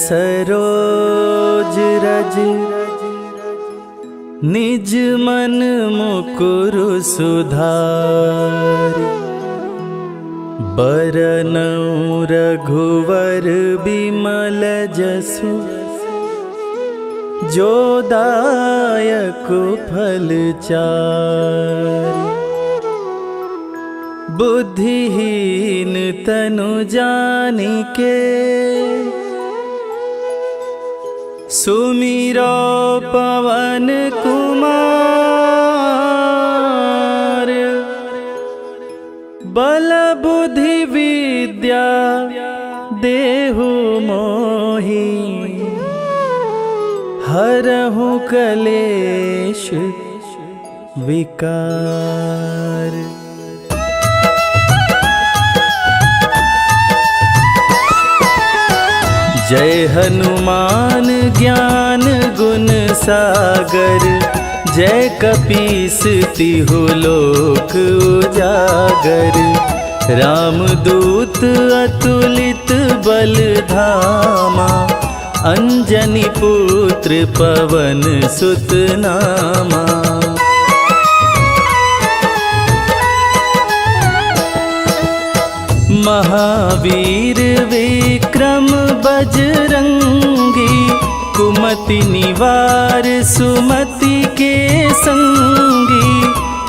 सरोज रज निज मन मुकुर सुधारि बरनउँ रघुवर बिमल जसु जो दायक फल चारि बुद्धिहीन तनु जानिके सुमिरो पवन कुमार बल बुद्धि विद्या देहु मोहि हरहु कलेश विकार। जय हनुमान ज्ञान गुण सागर जय कपीस तिहु लोक उजागर। रामदूत अतुलित बल धामा अंजनी पुत्र पवन सुत नामा। महावीर विक्रम बजरंगी कुमति निवार सुमति के संगी।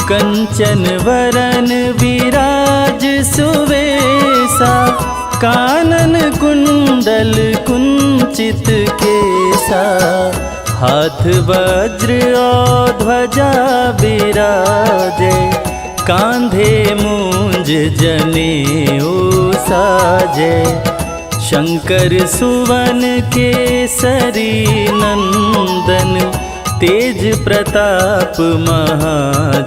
कंचन वरन विराज सुवेसा कानन कुंडल कुंचित केसा। हाथ वज्र और ध्वजा बिराजे कांधे मूंज जनेऊ साजे। शंकर सुवन केसरी नंदन तेज प्रताप महाजगवंदन।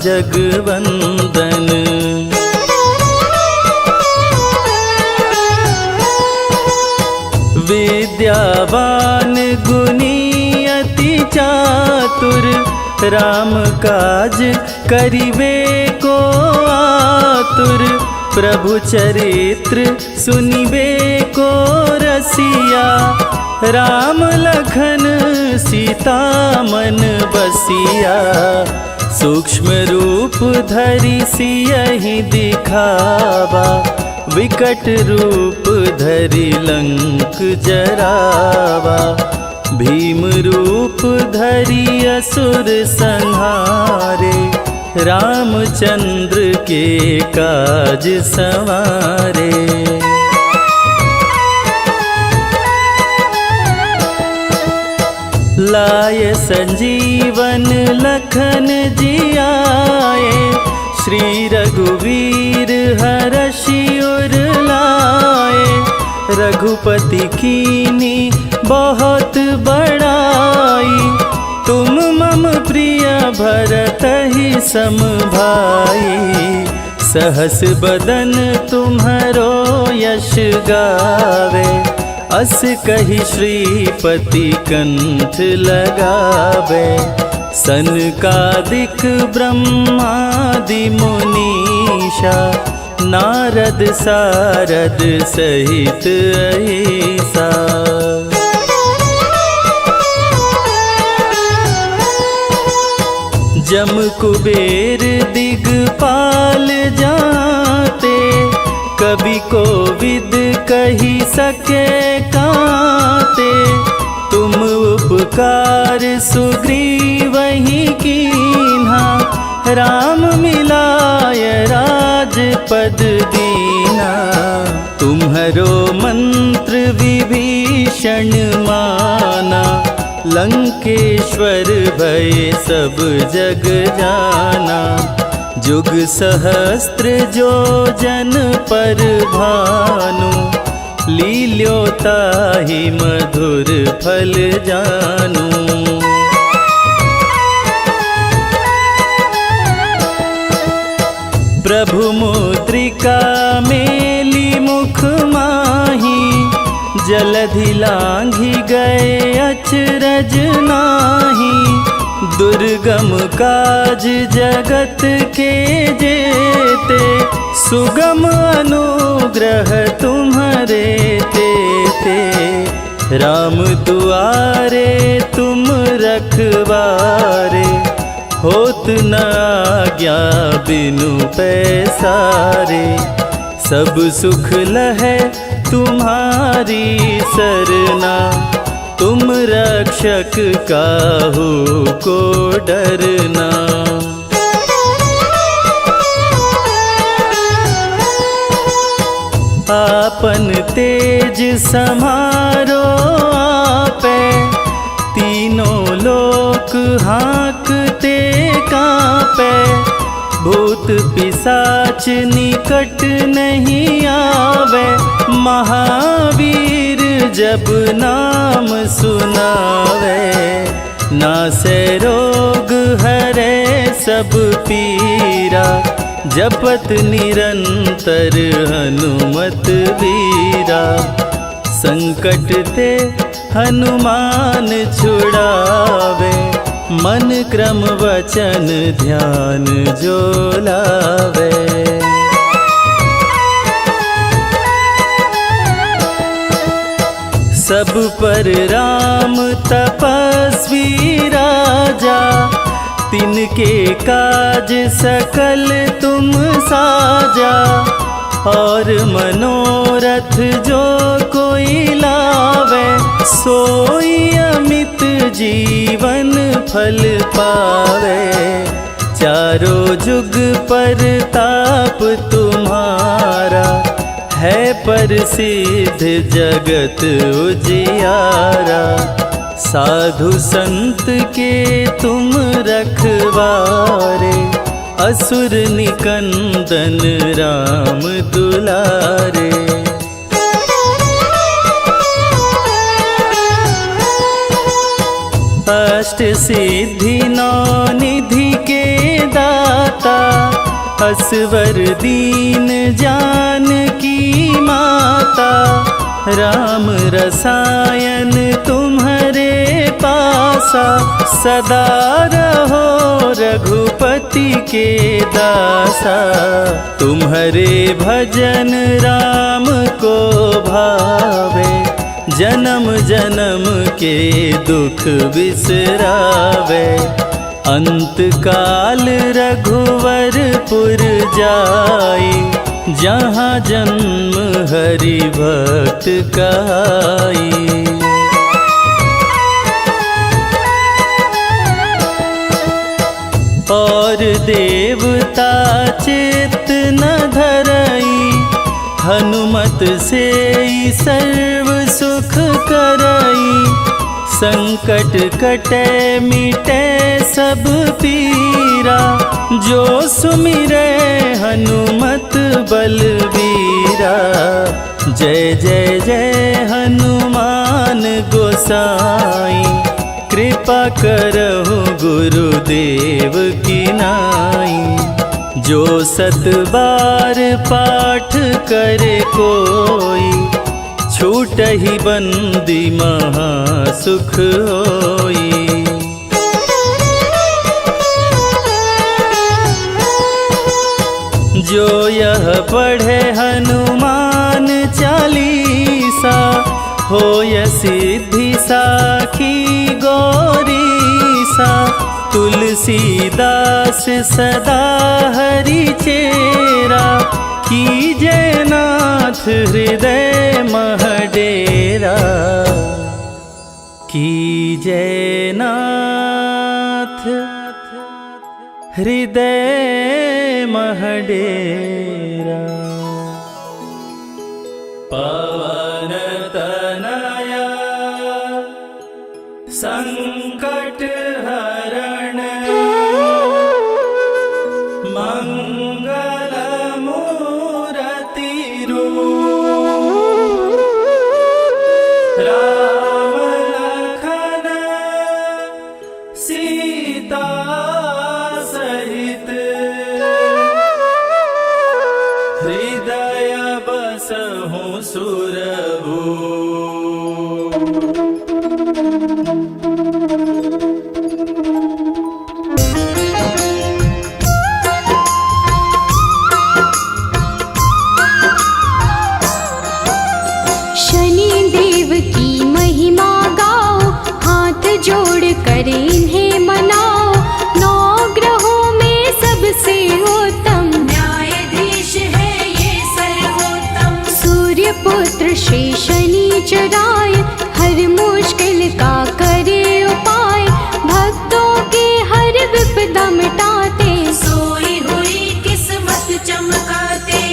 विद्यावान गुणी अति चातुर राम काज करिबे को आतुर। प्रभु चरित्र सुनिबे को रसिया राम लखन सीता मन बसिया। सूक्ष्म रूप धरि सियहि दिखावा विकट रूप धरि लंक जरावा। भीम रूप धरि असुर संहारे रामचंद्र के काज संवारे। लाय संजीवन लखन जियाए श्री रघुवीर हरषि उर लाए। रघुपति कीनी बहुत बड़ाई तुम मम प्रिय भरतहि सम भाई। सहस बदन तुम्हरो यश गावे अस कहि श्रीपति कंठ लगावे। सनकादिक ब्रह्मादि मुनीषा नारद सारद सहित अहिसा। जम कुबेर दिगपाल जाते कवि कोविद कही सके काते। तुम उपकार सुग्रीवहि कीन्हा राम मिलाय राजपद दीना। तुम्हरो मंत्र विभीषण माना लंकेश्वर भय सब जग जाना। जुग सहस्त्र जो जन पर भानु लील्योताहि मधुर फल जानू। प्रभु मुद्रिका मेली मुख माही जलधि लांघि गए अचरज नाही। दुर्गम काज जगत के जेते सुगम अनुग्रह तुम्हारे तेते। राम दुआरे तुम रखवारे, होत न आज्ञा बिनु पैसारे। सब सुख लहै तुम्हारी सरना, तुम रक्षक काहू को डरना। आपन तेज समारो आपे, तीनों लोक हाँकते कांपे। भूत पिशाच निकट नहीं आवे, महावीर जब नाम सुनावे। नासे रोग हरे सब पीरा, जपत निरंतर हनुमत वीरा। संकट ते हनुमान छुड़ावे, मन क्रम वचन ध्यान जो लावे। सब पर राम तपस्वी राजा, तिनके काज सकल तुम साजा। और मनोरथ जो कोई लावे, सोई अमित जीवन फल पावे। चारों जुग पर ताप तुम्हारा, है प्रसिद्ध जगत उजियारा। साधु संत के तुम रखवारे, असुर निकंदन राम दुलारे। अष्ट सिद्धि नौ निधि के दाता, असवर दीन जानकी माता। राम रसायन तुम्हारे पासा, सदा रहो रघुपति के दासा। तुम्हारे भजन राम को भावे, जन्म जन्म के दुख बिसरावे। अंत काल रघुवरपुर जाई, जहाँ जन्म हरि भक्त कहाई। और देवता चित्त न धरई, हनुमत से सर्व सुख करई। संकट कटे मिटे सब पीरा, जो सुमिरे हनुमत बलबीरा। जय जय जय हनुमान गोसाई, कृपा करहु गुरुदेव की नाई। जो सत बार पाठ करे कोई, छूटहि बंदी महा सुख होई। जो यह पढ़े हनुमान चालीसा, होय सिद्धि साखी गौरीसा। तुलसीदास सदा हरि चेरा, कीजय नाथ हृदय मह डेरा। कीजय नाथ हृदय मह डेरा। पवन तनया संकट हरण, मंगल मूरति रूप। राम लखन सीता सहित, हृदय बसहु सुरभूप। कर इन्हें मनाओ, नौ ग्रहों में सबसे उत्तम न्यायाधीश है ये सर्वोत्तम। सूर्य पुत्र श्री शनिचराय, हर मुश्किल का करे उपाय, भक्तों की हर विपदा मिटाते, सोई हुई किस्मत चमकाते।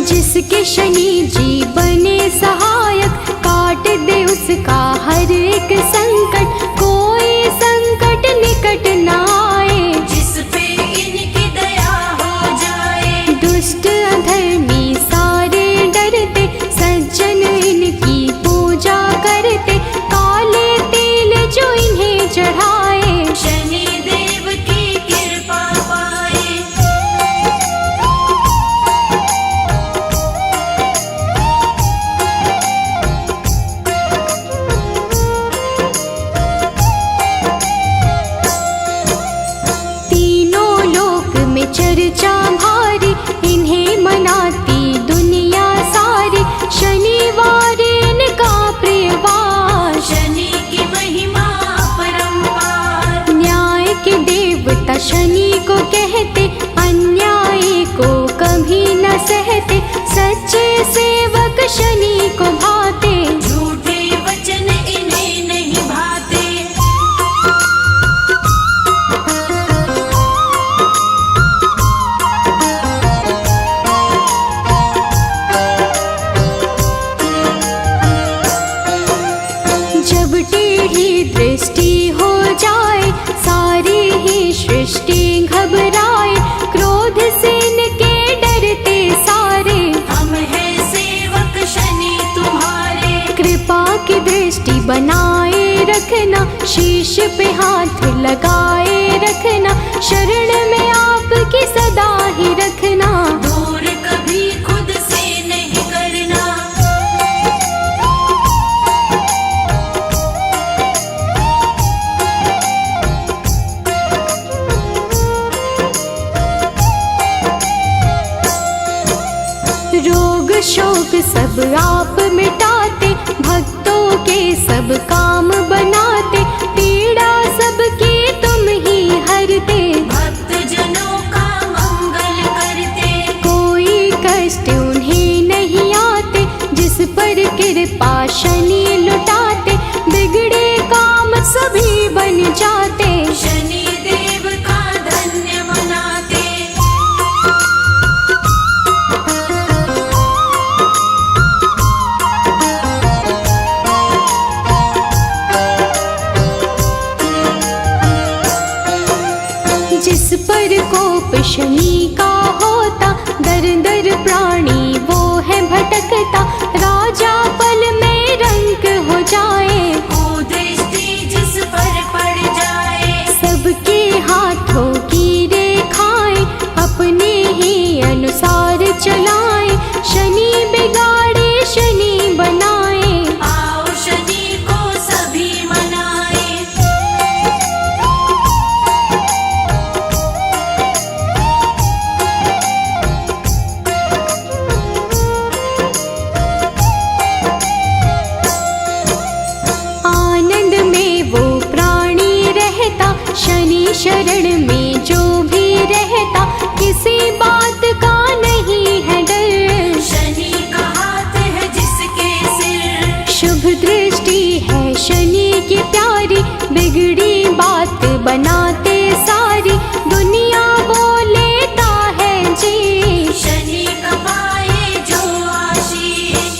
जिसके शनि जी बने सहायक, काट दे उसका हर एक संकट, कोई संकट निकट न आए, जिस पे इनकी दया हो जाए। दुष्ट अधर्मी सारे डरते, सज्जन इनकी पूजा करते, काले तेल जो इन्हें चढ़ाए, शनि देव की कृपा पाए। तीनों लोक में चर्चा भारी, इन्हें मनाती दुनिया सारी, शनिवार इनका प्रियवार, शनि की महिमा परंपार। न्याय के देवता शनि को कहते, अन्याय को कभी न सहते, सच्चे सेवक शनि को भाते, झूठे वचन इन्हें नहीं भाते। जब टेढ़ी दृष्टि हो जाए, सारी ही सृष्टि घबराए, क्रोध से इनके डरते सारे, हम हैं सेवक शनि तुम्हारे। कृपा की दृष्टि बनाए रखना, शीश पे हाथ लगाए रखना, शरण में आपकी सदा ही रखना, दूर कभी खुद से नहीं करना। रोग शोक सब आप मिटाते, भक्तों के सब काम बनाते, पीड़ा सबकी तुम ही हरते, भक्त जनों का मंगल करते। कोई कष्ट उन्हें नहीं आते, जिस पर कृपा शनि लुटाते, बिगड़े काम सभी बन जाते, शनि देव का धन्य मनाते। जिस पर कोप शनि का होता, दर दर प्राणी वो है भटकता, राजा पल में रंक हो जाए, कुदृष्टि जिस पर पड़ जाए। सबके हाथों की रेखाएं अपने ही अनुसार चलाए, शनि बिगाड़े शनि बनाए, आओ शनि को सभी मनाए। आनंद में वो प्राणी रहता, शनि शरण में जो भी रहता, किसी बात का नहीं है डर, शनि का हाथ है जिसके सिर। शुभ दृष्टि है शनि की प्यारी, बिगड़ी बात बनाते सारी, दुनिया बोलेता है जी, शनि का पाए जो आशीष।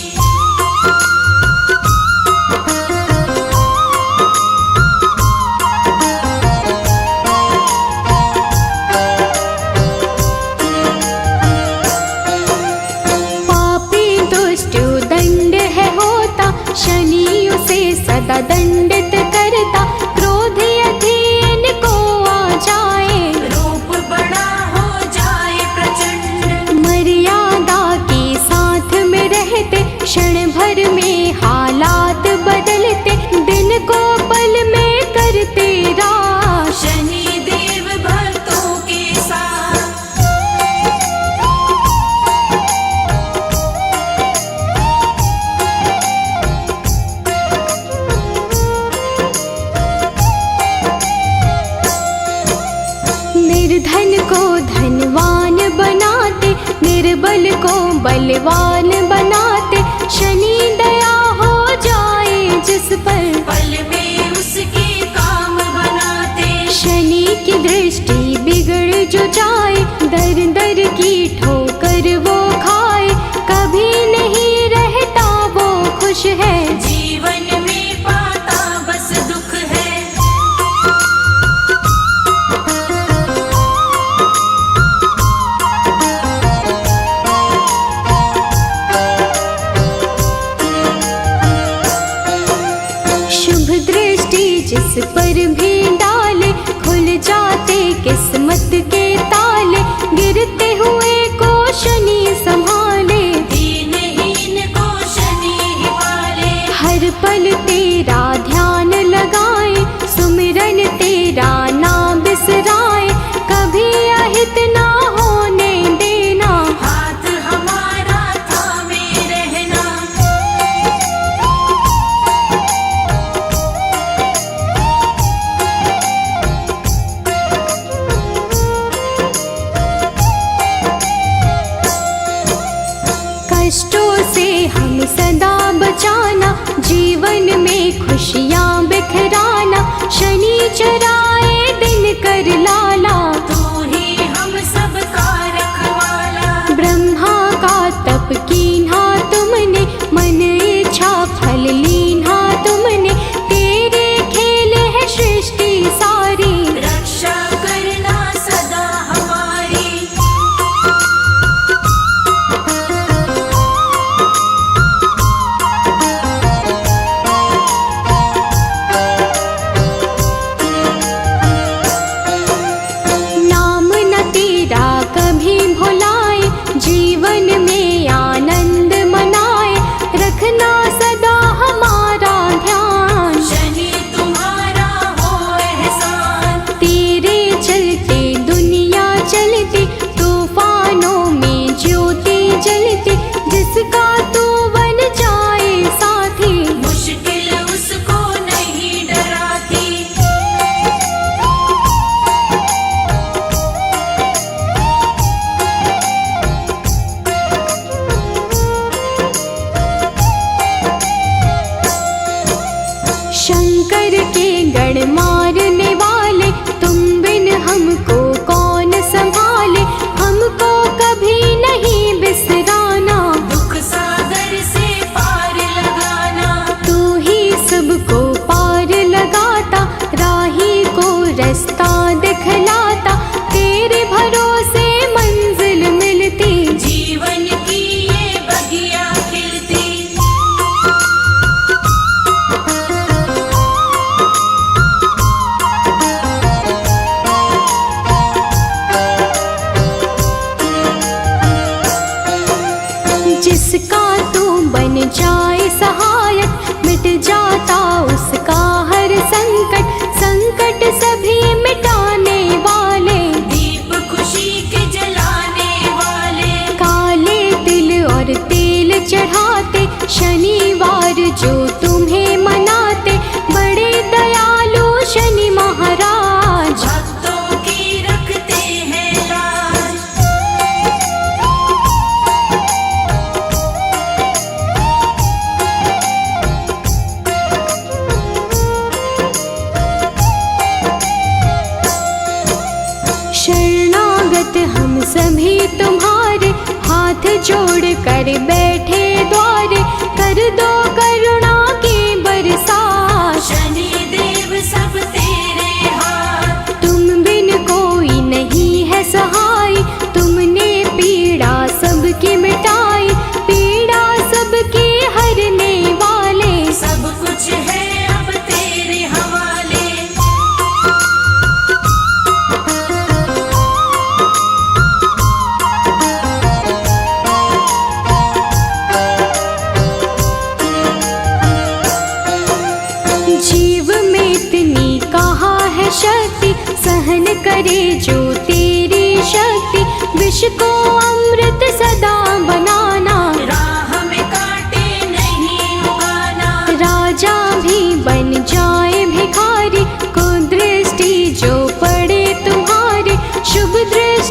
पापी दुष्ट दंड है होता, शनि उसे सदा दंडित करता, क्रोध अधीन को आ जाए, रूप बड़ा हो जाए प्रचंड। मर्यादा के साथ में रहते, क्षण भर में हालात बदलते, दिन को पल में करते राश, शनि देव भर को धनवान बनाते, निर्बल को बलवान बनाते। शनि दया हो जाए जिस पर, पल में उसके काम बनाते। शनि की दृष्टि बिगड़ जो जाए, दर दर की ठोकर वो खाए। कभी नहीं रहता वो खुश है, जीवन में पाता बस दुख है। शुभ दृष्टि जिस पर भी डाले, खुल जाते किस्मत के ताले। गिरते हुए को शनि संभाले, दीनहीन को शनि ही पाले। हर पल तेरा ध्यान लगाए, सुमिरन तेरा ना बिसराए। कभी अहित ना होने देना, हाथ हमारा थामे रहना। कष्टों से हम सदा बचाना, जीवन में खुशियाँ बिखराना। शनि चराए दिन कर लाला, तू ही हम सब का रखवाला। ब्रह्मा का तप कीन्हा तुमने, मन इच्छा फल लीन्हा तुमने। तेरे खेल है सृष्टि सारी, रक्षा करना सदा हमारी। नाम न तेरा कभी भुलाए, जीवन में आनंद मनाए। रखना सदा हमारा ध्यान, शनि तुम्हारा हो एहसान। तेरे चलते दुनिया चलती, तूफानों में ज्योति जलती। जिसका तू बन जाए साथी, मुश्किल उसको नहीं डराती। शंकर के गण मारने वाले, तुम बिन हमको कौन संभाले। हमको कभी नहीं बिसराना, दुख सागर से पार लगाना। तू ही सबको पार लगाता, राही को रास्ता दिखलाता। तेरे भरोसे मंजिल मिलती, जीवन की ये बगिया खिलती। जिसका तू बन जाए सहायक, मिट जाता उसका हर संकट। संकट सभी मिटाने वाले, दीप खुशी के जलाने वाले। काले तिल और तेल चढ़ाते, शनिवार जो तुम्हें मनाते। बड़े दयालु शनि महाराज, भक्तों की रखते हैं लाज। शरणागत हम सभी तुम्हारे, हाथ जोड़ कर बैठे द्वारे। कर दो करुणा की बरसात, शनि देव सब तेरे हाथ। तुम बिन कोई नहीं है सहाय। तुमने पीड़ा सबकी मिटाई, पीड़ा सबकी हरने वाले। सब कुछ है अब तेरे हवाले। जीव में इतनी कहाँ है शक्ति, सहन करे जो तेरी शक्ति। विष को अमृत सदा बनाना, राह में कांटे नहीं उगाना। राजा भी बन जाए भिखारी। को दृष्टि जो पड़े तुम्हारे, शुभ दृष्टि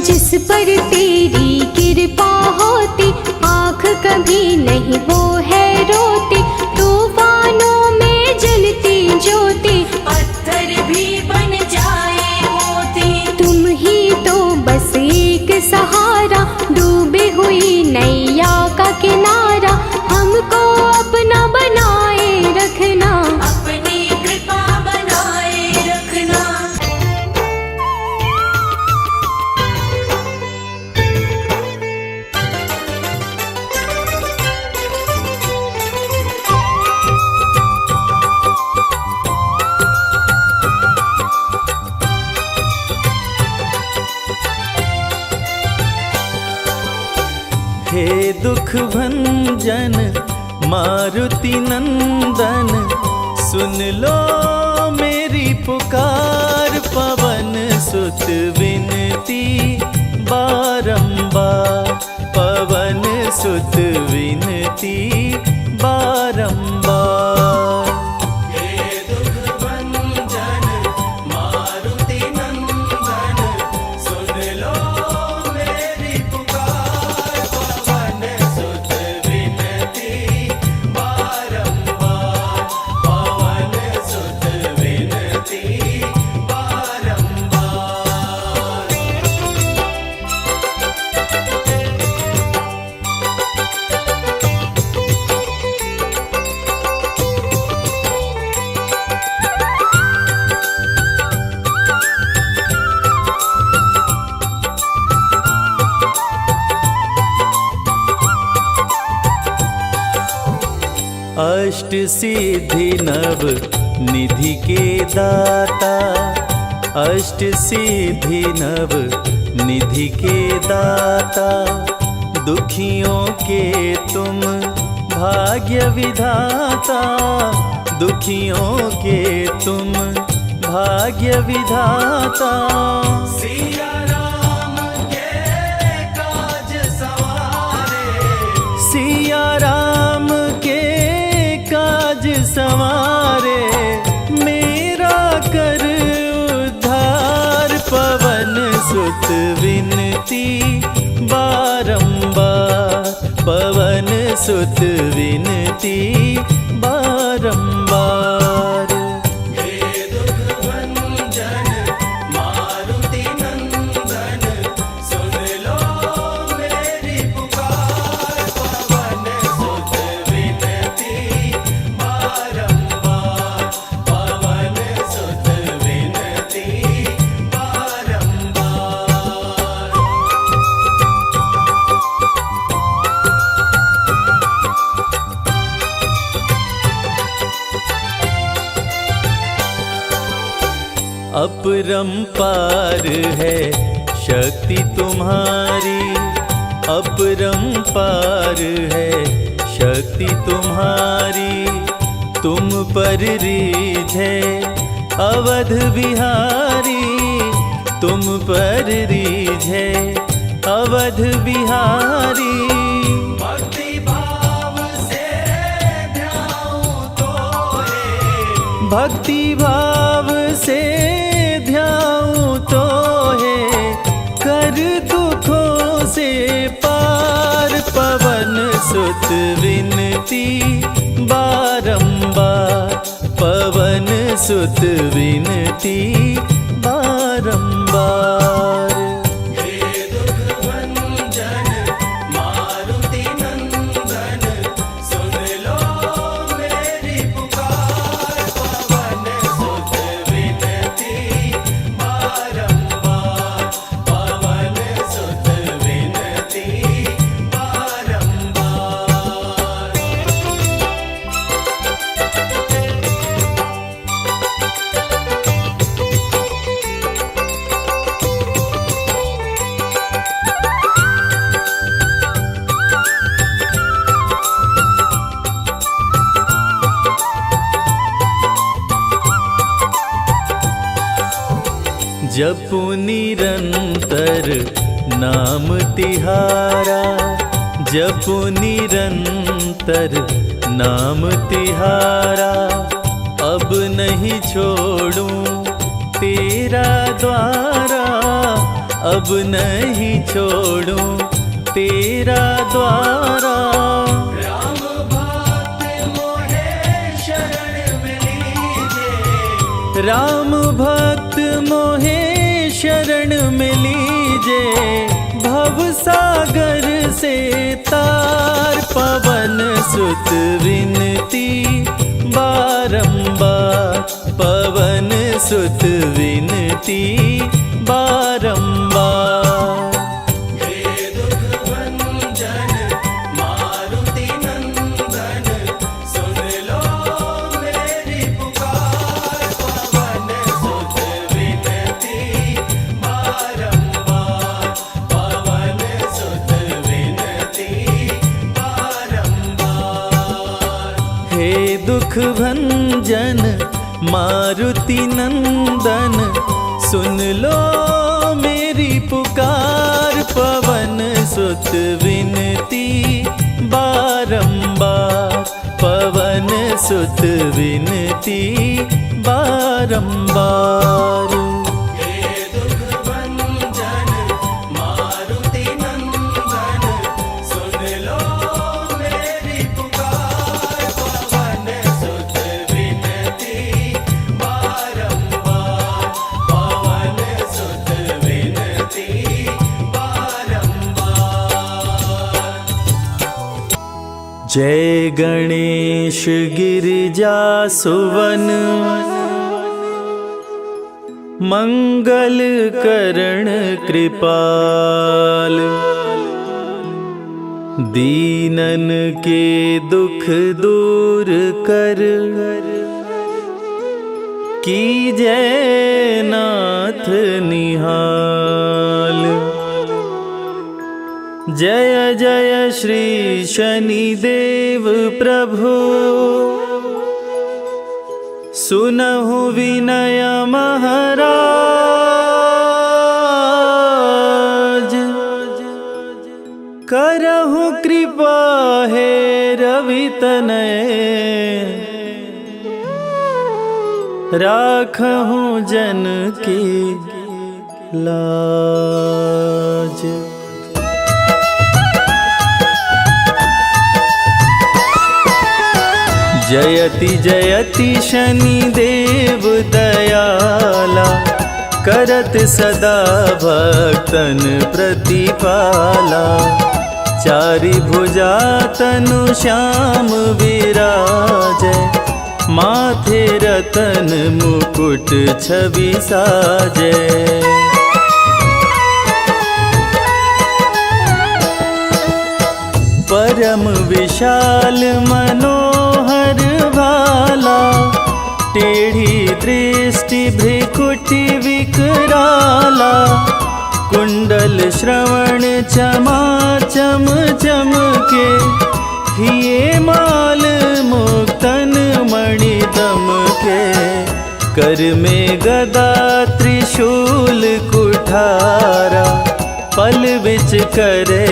जिस पर तेरी कृपा होती, आँख कभी नहीं वो है रोती। तूफानों में जलती ज्योति, पत्थर भी बन जाए मोती। तुम ही तो बस एक सहारा, डूबी हुई नैया का किनारा। हमको अपना बनाए रखना, अपनी कृपा बनाए रखना। हे दुख भंजन मारुति नंदन, सुन लो मेरी पुकार। पवन सुत विनती बारंबार, पवन सुत विनती बारंबार। हे दुख भंजन मारुति नंदन, सुन लो मेरी पुकार। पवन सुत विनती बारंबार, पवन सुत विनती बारंबार। अष्ट सिद्धि नव निधि के दाता, अष्ट सिद्धि नव निधि के दाता। दुखियों के तुम भाग्य विधाता, दुखियों के तुम भाग्य विधाता। सिया राम के काज सवारे, सिया राम के काज संवारे। मेरा कर उद्धार, पवन सुत विनती बारंबार, पवन सुत विनती बारंबार। हे दुख भंजन मारुति नंदन, सुन लो मेरी पुकार। पवन सुत विनती बारंबार, पवन सुत विनती बारंबार। अपरंपार है शक्ति तुम्हारी, अपरंपार है शक्ति तुम्हारी। तुम पर रीझे अवध बिहारी, तुम पर रीझे अवध बिहारी। भक्ति भाव से ध्याऊं तोरे, भक्ति भाव से ध्याऊं तो है। कर दुखों से पार, पवन सुत विनती बारंबार, पवन सुत विनती बारंबार। हे दुख भंजन मारुति नंदन, सुन लो मेरी पुकार। पवन सुत विनती बारंबार, पवन सुत विनती बारंबार। जपु निरंतर नाम तिहारा, जपु निरंतर नाम तिहारा। अब नहीं छोड़ूं तेरा द्वारा, अब नहीं छोड़ूं तेरा द्वारा। राम भक्त मोहे शरण में लीजे, राम भक्त मोहे शरण में लीजे, भव सागर से तार। पवन सुत विनती बारंबार, पवन सुत विनती बारंबार। हे दुख भंजन मारुति नंदन, सुन लो मेरी पुकार। पवन सुत विनती बारंबार, पवन सुत विनती बारंबार। हे दुख भंजन मारुति नंदन, सुन लो मेरी पुकार। पवन सुत विनती बारंबार, पवन सुत विनती बारंबार। हे दुख भंजन मारुति नंदन, सुन लो मेरी पुकार। पवन सुत विनती बारंबार, पवन सुत विनती बारंबार। जय गणेश गिरिजा सुवन, मंगल करण कृपाल। दीनन के दुख दूर कर, कीजय नाथ निहाल। जय जय श्री शनिदेव प्रभु, सुनहु विनय महाराज। करहु कृपा हे रवि तनय, राखहु जन की लाज। जयति जयति शनिदेव दयाला, करत सदा भक्तन प्रतिपाला। चारि भुजा तनु श्याम विराजै, माथे रतन मुकुट छवि साजै। परम विशाल मनोहर भाला, टेढ़ी दृष्टि भ्रिकुटि विकराला। कुंडल श्रवण चमाचम चमके, हिये माल मुक्तन मणि दमके। कर में गदा त्रिशूल कुठारा, पल बिच करे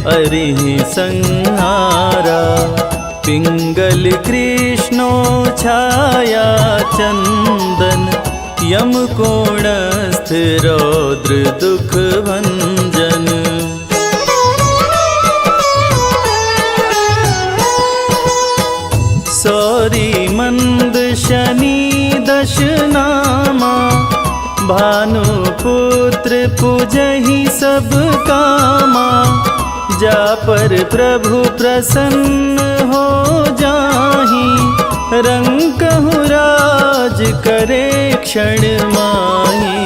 अरिहि संहारा। पिंगल कृष्णो छाया चंदन, यम कोणस्थ रौद्र दुख भंजन। सौरी मंद शनि दश नामा, भानुपुत्र पूजहि सब कामा। जा पर प्रभु प्रसन्न हो जाहि, रंकहु राज करे क्षण माहि।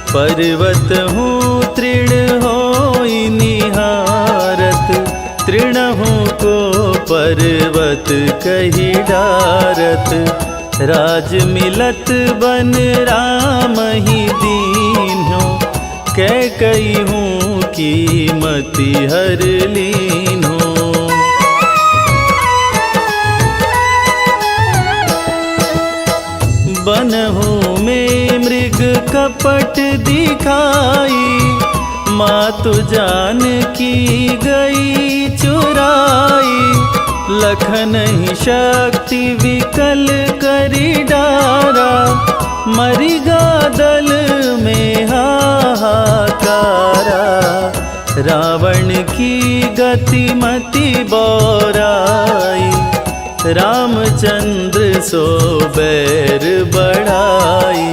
पर्वत हूँ तृण होई निहारत, तृणहु को पर्वत कहि डारत। राज मिलत बन राम ही दीन्हो, कैकई हूँ कीमति हर लीन्हो। बनहु में मृग कपट दिखाई, मातु जानकी गई चुराई। लखन ही शक्ति विकल करी डारा, मरिगा दल में हाहाकार। की गतिमति बौराई, रामचंद्र सो बैर बढ़ाई।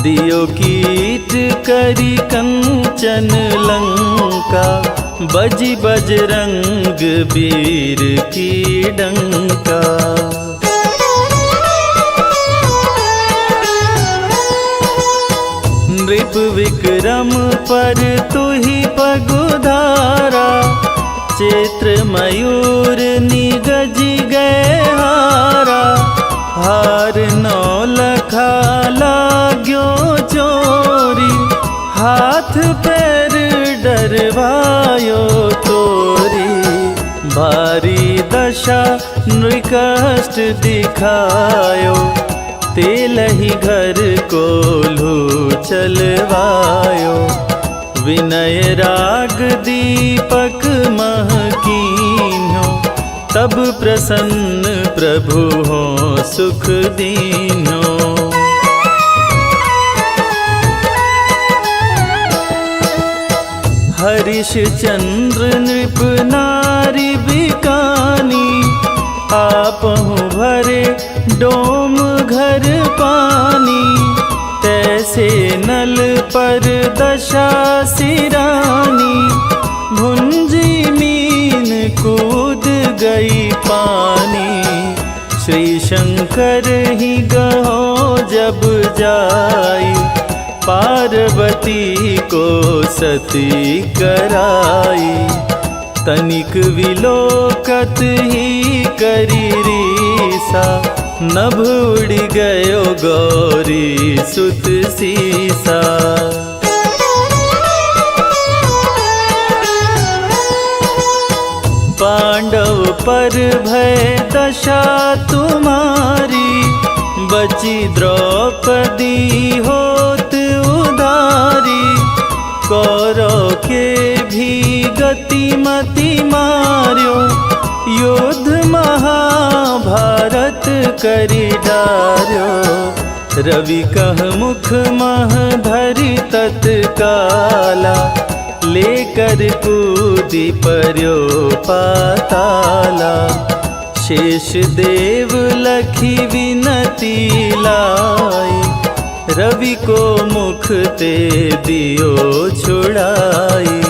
दियो कीट करी कंचन लंका, बजी बजरंग वीर की डंका। नृप विक्रम पर तुहि पगुधारा, चैत्र मयूर निगज गए हारा। हार नौ लखा लाग्यो चोरी, हाथ पैर डरवायो तोरी। भारी दशा नृकष्ट दिखायो, तेलहि घर कोल्हू चलवायो। विनय राग दीपक महकीन्यो, तब प्रसन्न प्रभु हो सुख दीन्यो। हरिश चंद्र नृप नारी बिकानी, आपहु भरे डोम घर पानी। तैसे नल पर दशा सिरानी, भुंजी मीन कूद गई पानी। श्री शंकर ही गहो जब जाई, पार्वती को सती कराई। तनिक विलोकत ही करी रीसा, नभ उड़ गयो गौरी सुत सीसा। पांडव पर भय दशा तुम्हारी, बची द्रौपदी होत उदारी। कौरव के भी गतिमति मार्यो, युद्ध महाभारत करि डार्यो। रवि कह मुख मह धरि तत्काला, लेकर कूदि पर्यो पाताला। शेष देव लखी विनती लाई, रवि को मुख ते दियो छुड़ाई।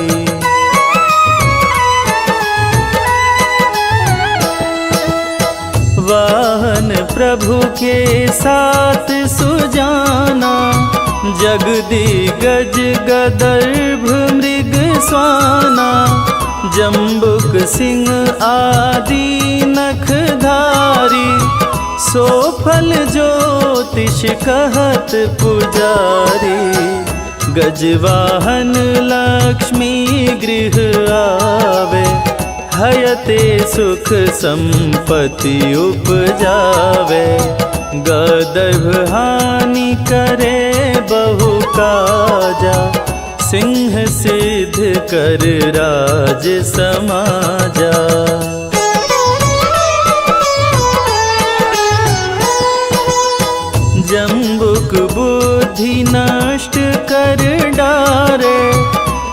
वाहन प्रभु के साथ सुजाना, जगदिगज गदर्भ मृग स्वाना। जम्बुक सिंह आदि नखधारी, सो फल ज्योतिष कहत पुजारी। गजवाहन लक्ष्मी गृह आवे, हयते सुख संपत्ति उपजावे। गदर्भ हानि करे बहु काजा, सिंह सिद्ध कर राज समाजा। जम्बुक बुद्धि नष्ट कर डारे,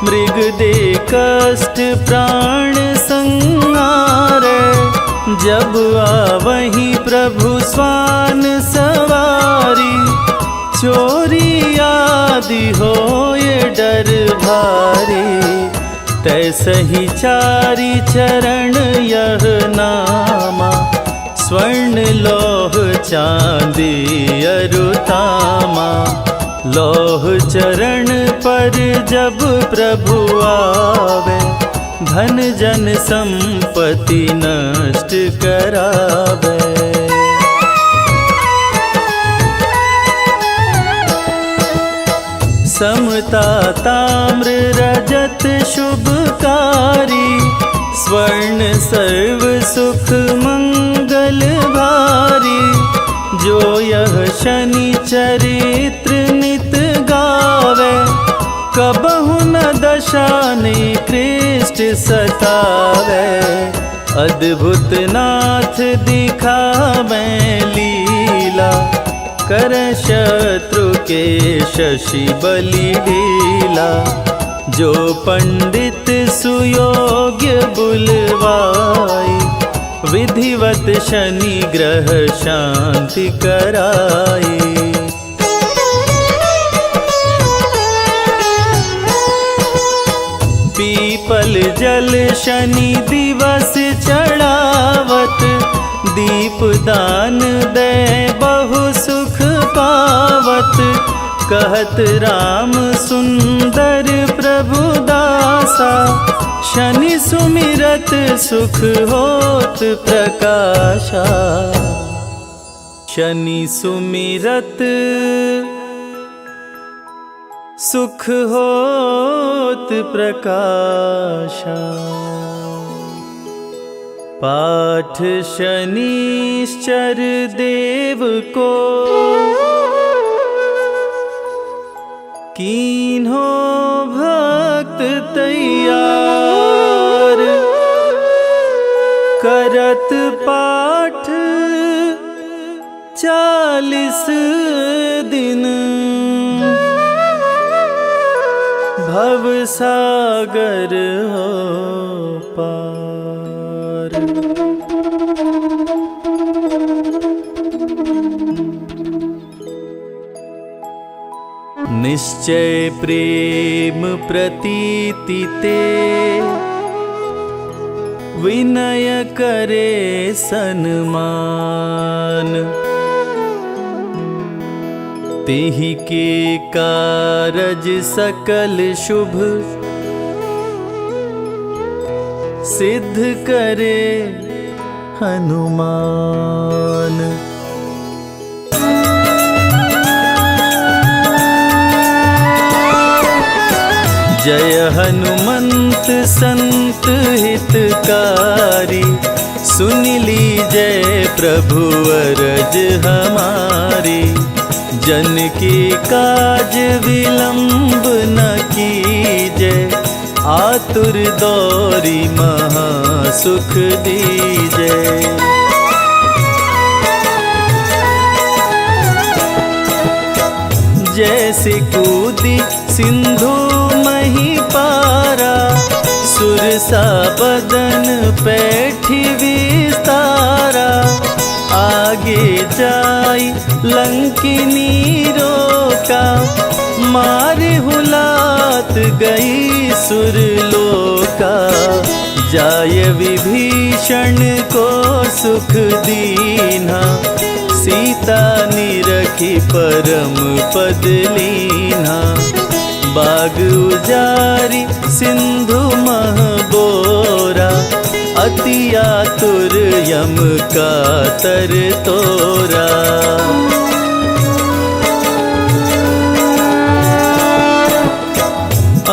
मृग दे कष्ट प्राण संहारे। जब आवहि प्रभु स्वान सवारी, चोरी आदि होए डर भारी। तैसहि चारि चरण यह नामा, स्वर्ण लौह चांदी अरुतामा। लौह चरण पर जब प्रभु आवे, धन जन संपत्ति नष्ट करावे। समता ताम्र रजत शुभकारी, स्वर्ण सर्व सुख मंगल भारी। जो यह शनि चरित्र नित गावे, कबहु न दशा निकृष्ट सतावे। अद्भुत नाथ दिखावे लीला, कर शत्रु के शशि बलि ढीला। जो पंडित सुयोग्य बुलवाई, विधिवत शनि ग्रह शांति कराई। पीपल जल शनि दिवस चढ़ावत, दीप दान दे बहु सुख पावत। कहत राम सुंदर प्रभु दासा, शनि सुमिरत सुख होत प्रकाशा। शनि सुमिरत सुख होत प्रकाशा। पाठ शनिश्चर देव को, कीन्हो भक्त तैयार। करत पाठ 40 दिन, भव सागर हो पार। निश्चय प्रेम प्रतीति ते, विनय करे सन्मान। तेहि के कारज सकल शुभ, सिद्ध करे हनुमान। जय हनुमंत संत हितकारी, सुन लीजय प्रभु अरज हमारी। जन की काज विलंब न कीजय, आतुर दौरी महा सुख दीजय। जैसे कूदी सिंधु मही पारा, सुरसा बदन पैठी विस्तारा। आगे जाई लंकिनी रोका, मारे हुलात गई सुरलोका। जाय विभीषण को सुख दीना, सीता निरखी परम पद लीना। बाग उजारी सिंधु मह बोरा, अति आतुर यम का तर तोरा।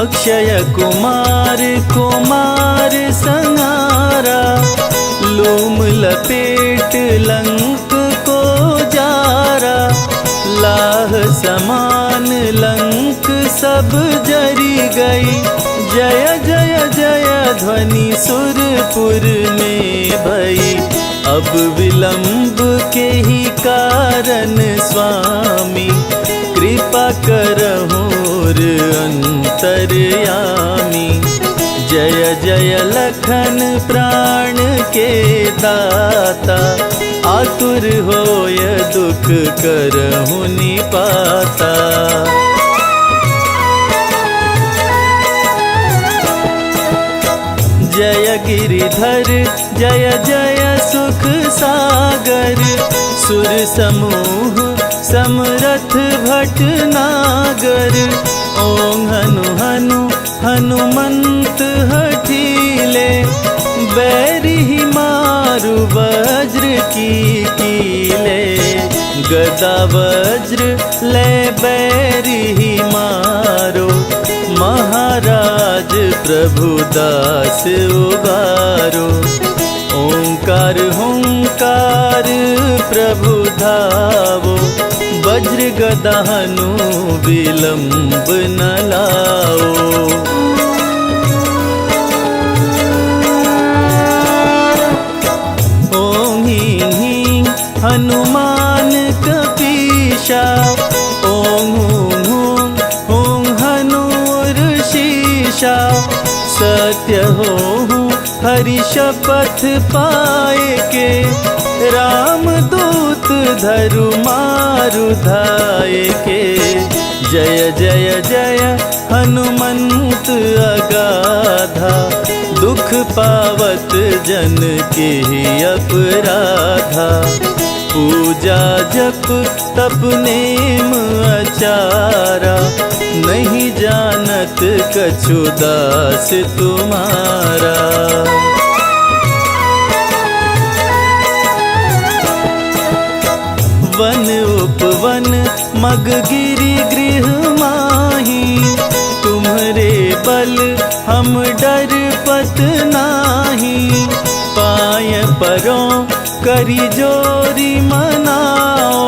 अक्षय कुमार कुमार संहारा, लूम लपेट लंक को जारा। लाह समान लंक सब जरी गई, जय जय जय ध्वनि सुरपुर में भई। अब विलंब के ही कारण स्वामी, कृपा करहुर अंतर्यामी। जय जय लखन प्राण के दाता, आतुर होय दुख करहु निपाता। जय गिरिधर जय जय सुख सागर, सुर समूह समरथ भटनागर। ओं हनु हनु हनुमंत हठीले, बैरी मारु वज्र की कीले। गदा वज्र ले बैरी मारो, महाराज प्रभु दास उबारो। ओंकार हुंकार प्रभु धावो, वज्र गदा हनु विलंब न लाओ। ओं ह्रीं ह्रीं हनुमान कपीशा, ओं हूं हूं हूं हनुर शीशा। आशा सत्य होऊं हरि शपथ पाए के, राम दूत धरु मारु धाये के। जय जय जय हनुमंत अगाधा, दुख पावत जन के अपराधा। पूजा जप तप नेम आचारा, नहीं जानत कछु दास तुम्हारा। वन उपवन मग गिरि गृह माही, तुम्हरे बल हम डर पत नाही। पाय परों करी जोरी मनाओ,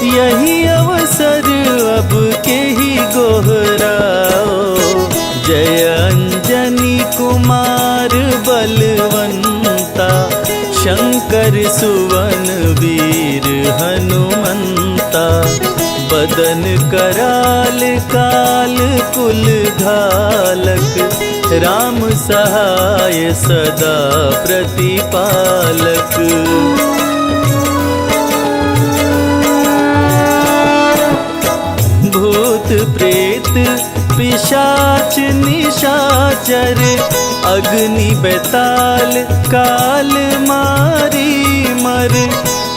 यही अवसर अब के ही गोहराओ। जय अंजनी कुमार बलवंता, शंकर सुवन वीर हनुमंता। बदन कराल काल कुल घालक, राम सहाय सदा प्रतिपालक। भूत प्रेत पिशाच निशाचर, अग्नि बेताल काल मारी मर।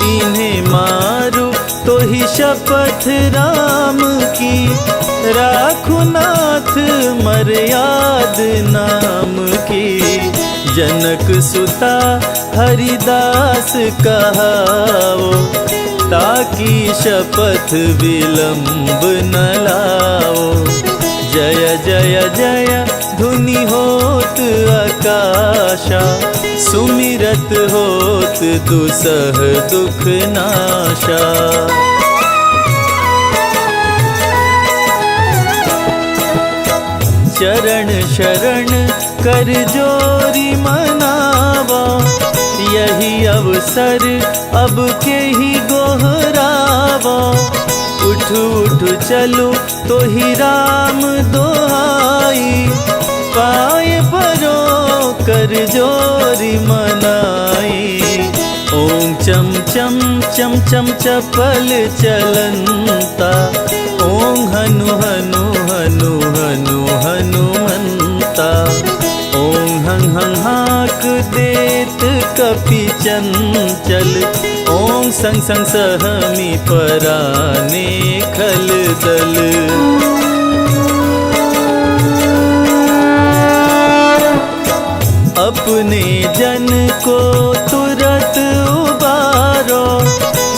इन्हें मारो तो ही शपथ राम की, राखु नाथ मर्याद नाम की। जनक सुता हरिदास कहाओ, ताकि शपथ विलंब न लाओ। जय जय जय धुनि होत आकाशा, सुमिरत होत दुसह दुख नाशा। चरण शरण कर जोरी मनावा, यही अवसर अब के ही गोहरावा। उठ उठ चलो तो ही राम दोहाई, पाए परो कर जोरी मनाई। ओम चम चम चम चम चपल चलंता, ओम हनु हनु हनु हनु हनुमंता। ओम हं हं हाक देत कपि चंचल, ओम संग संग सहमी पराने खल दल। अपने जन को तुरत उबारो,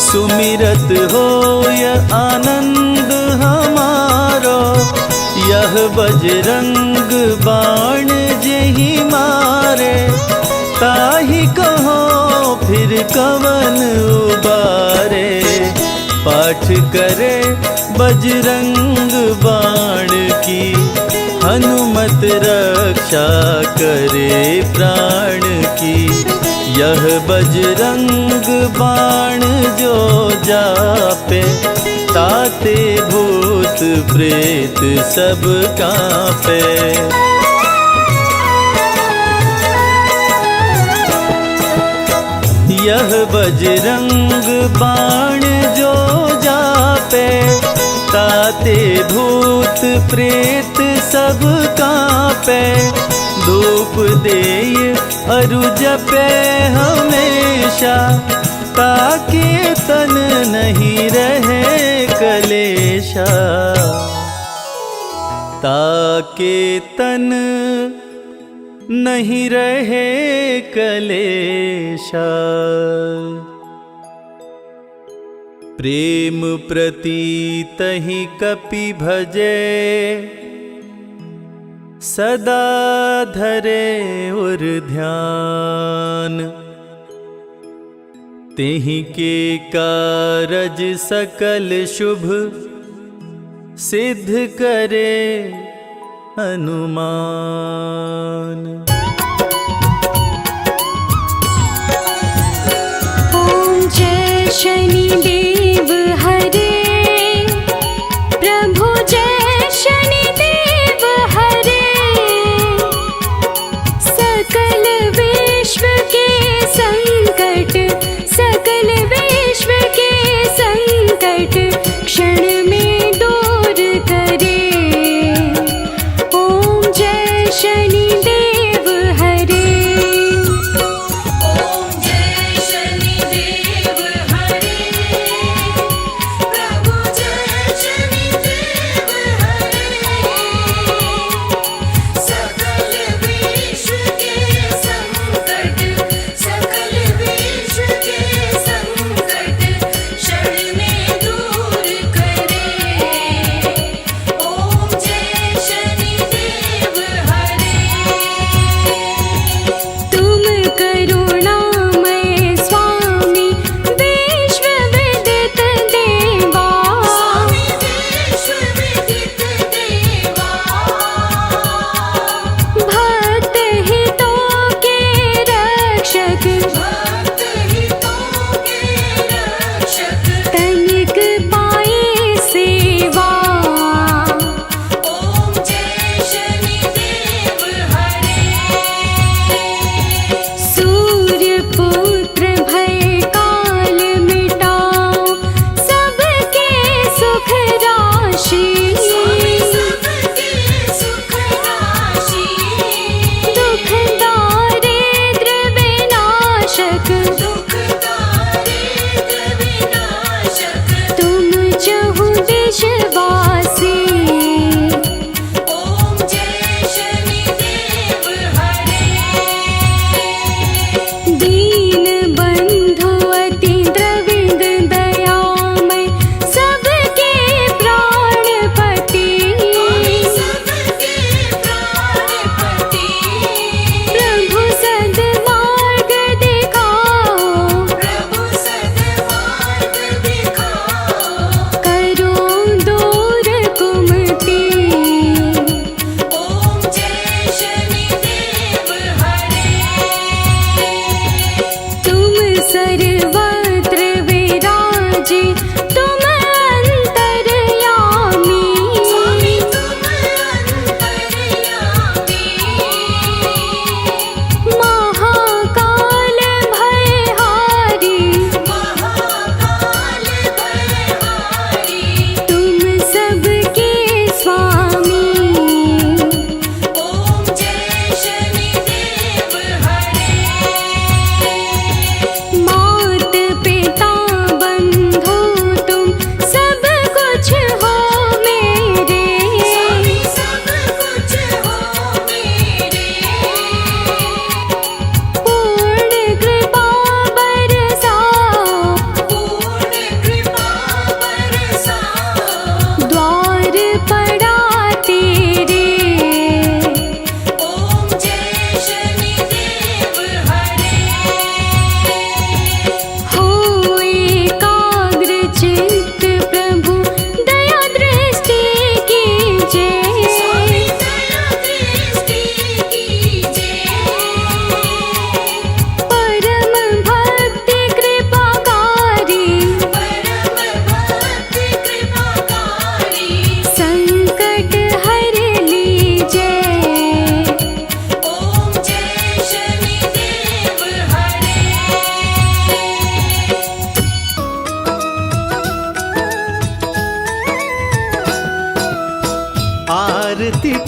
सुमिरत होय आनंद हमारो। यह बजरंग बाण जेहि मारे, ताहि कहो फिर कवन उबारे। पाठ करे बजरंग बाण की, हनुमत रक्षा करे प्राण की। यह बजरंग बाण जो जापे, ताते भूत प्रेत सब कांपे। यह बजरंग बाण जो जापे, ताते भूत प्रेत सब कांपे। धूप देय अरु जपे हमेशा, ताकि तन नहीं रहे कलेशा। ताकि तन नहीं रहे कलेशा। प्रेम प्रतीत ही कपि भजे, सदा धरे उर ध्यान। तेहि के कारज सकल शुभ, सिद्ध करे हनुमान। ओम जय शनि देव हरे, प्रभु जय शनि देव हरे।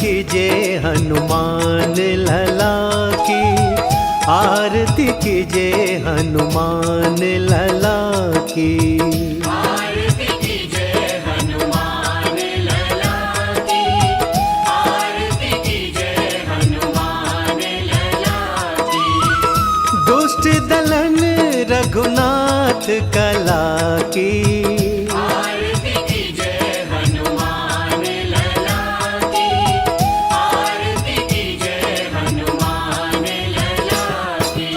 कीजिए हनुमान लला की, आरती कीजिए हनुमान लला की। आरती कीजिए हनुमान लला की, आरती कीजिए हनुमान लला की। दुष्ट दलन रघुनाथ कला की, आरती कीजिए हनुमान लला की, आरती कीजिए हनुमान लला की।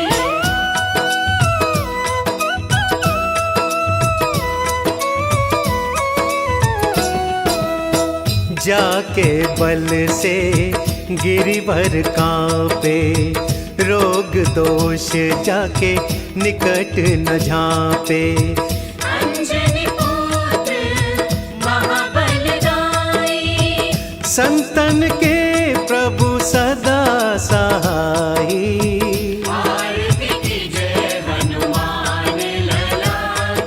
जाके बल से गिरिवर कांपे, रोग दोष जाके निकट न झांपे। अंजनी पुत्र महाबलदाई, संतन के प्रभु सदा सहाई। आरती कीजिए हनुमान लला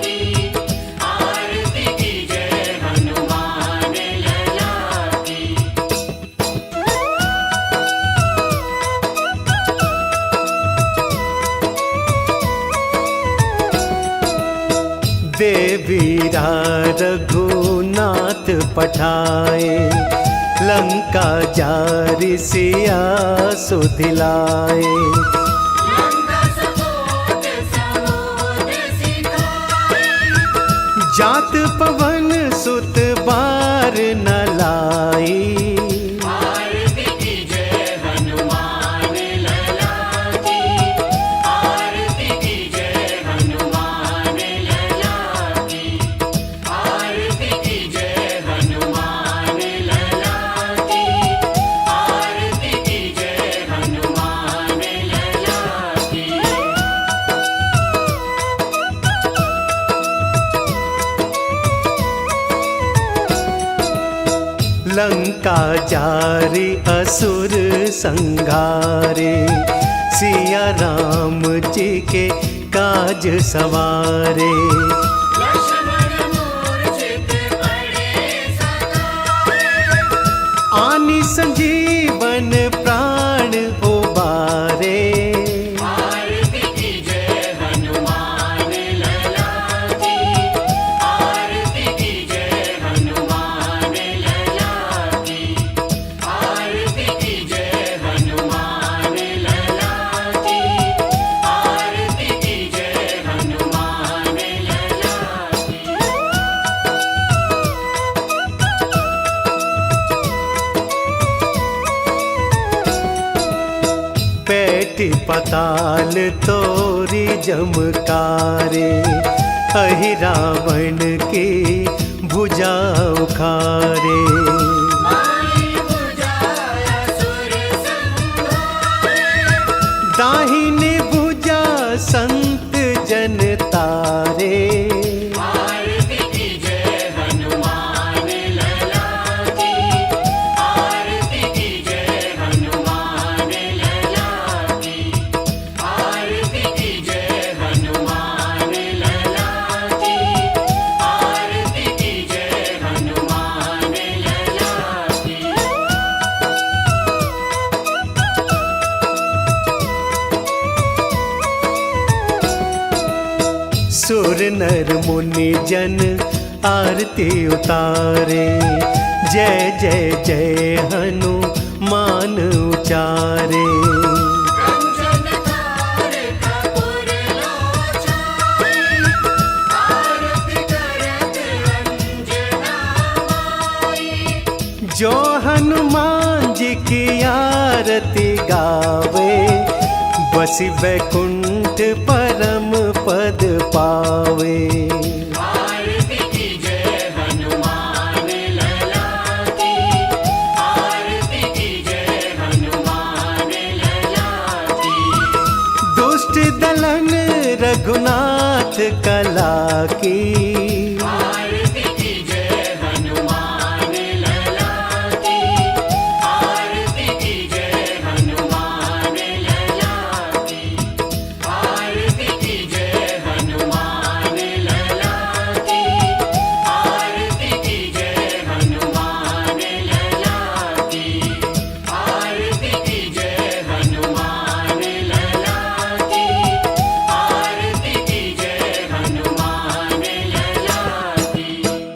की, आरती कीजिए हनुमान लला की। देवीरा रघुनाथ पठाए, लंका जारि सिया सुधिलाए। लंका सपोत समुद्र सिखाए, जात पवन सुत बार न लाई। आरती कीजिए हनुमान लला की, आरती कीजिए हनुमान लला की, आरती कीजिए हनुमान लला की, आरती कीजिए हनुमान लला की। लंका जारी असुर संघारे, सिया राम जी के काज सवारे। लक्ष्मण मूर्छित पड़े सकाए, आनी संजीवन प्राण उबारे। आरती कीजिए हनुमान लला की, आरती कीजिए हनुमान लला की, आरती कीजिए हनुमान लला की, आरती कीजिए हनुमान लला की। पैठी पताल तोरी जमकारे, अहि रावण की भुजा उखारे। माई बुझाया सुर संहारे, दाहिनी भुजा संत जन तारे। आरती कीजिए हनुमान लला की, आरती कीजिए हनुमान लला की, आरती कीजिए हनुमान लला की, आरती कीजिए हनुमान लला की। सुर नर मुनि जन आरती उतारे, जय जय जय हनुमान उचारे। कंचन थार कपूर लोचन, आरती करत अंजना माई। जो हनुमान जी की आरती गावे, बसी वैकुंठ परम पद पावे। आरती कीजिए हनुमान लला की, आरती कीजिए हनुमान लला की। दुष्ट दलन रघुनाथ कला की,